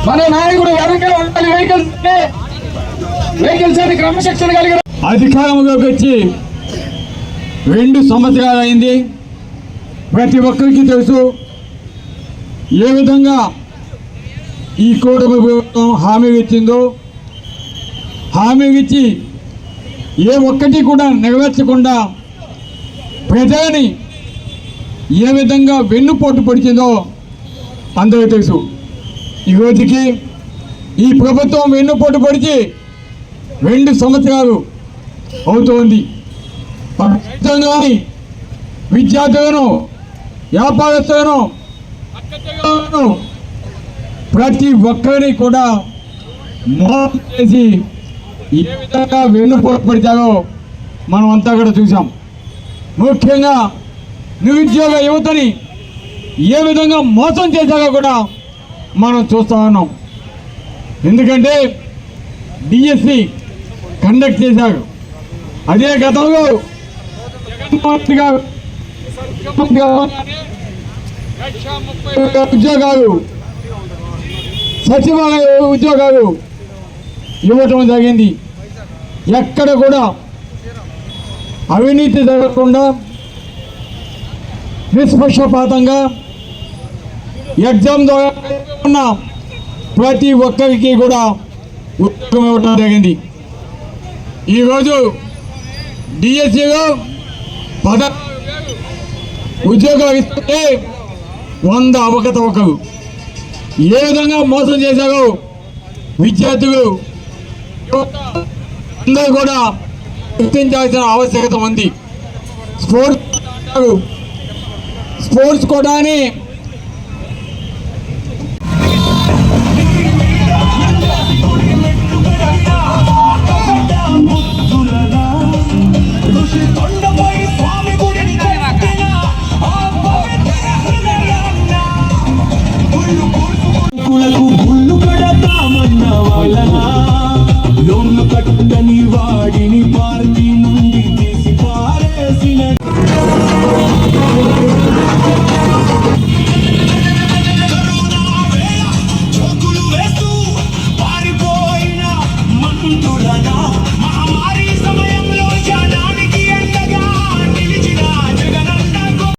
మన నాయకుడు వెనకాల ఉండాలి. వెహికల్స్ అని క్రమశిక్షణ కలిగిన అధికారంలోకి వచ్చి 2 సంవత్సరాలు అయింది. ప్రతి ఒక్కరికి తెలుసు ఏ విధంగా ఈ కూటమి ప్రభుత్వం హామీ ఇచ్చిందో. హామీ ఇచ్చి ఏ ఒక్కటి కూడా నెరవేర్చకుండా ప్రజలని ఏ విధంగా వెన్నుపోటు పొడిచిందో అందరికీ తెలుసు. ఈ రోజుకి ఈ ప్రభుత్వం వెన్నుపోటు పొడిచి 2 సంవత్సరాలు అవుతోంది. విద్యార్థులను, వ్యాపారస్తులను, ప్రతి ఒక్కరిని కూడా మోసం చేసి ఏ విధంగా వెన్నుపోటు పడిచారో మనం అంతా కూడా చూసాం. ముఖ్యంగా నిరుద్యోగ యువతని ఏ విధంగా మోసం చేశారో కూడా మనం చూస్తూ ఉన్నాం. ఎందుకంటే డిఎస్సి కండక్ట్ చేశారు. అదే గతంలో ఉద్యోగాలు, సచివాలయ ఉద్యోగాలు ఇవ్వటం జరిగింది. ఎక్కడ కూడా అవినీతి జరగకుండా నిష్పక్షపాతంగా ఎగ్జామ్ ద్వారా ప్రతి ఒక్కరికి కూడా ఉద్యోగం ఇవ్వడం జరిగింది. ఈరోజు డిఎస్సిలో 16 ఉద్యోగాలు ఇస్తే 100 అవకతవకలు. ఏ విధంగా మోసం చేశారో విద్యార్థులు అందరూ కూడా గుర్తించాల్సిన ఆవశ్యకత ఉంది. స్పోర్ట్స్ కోటాని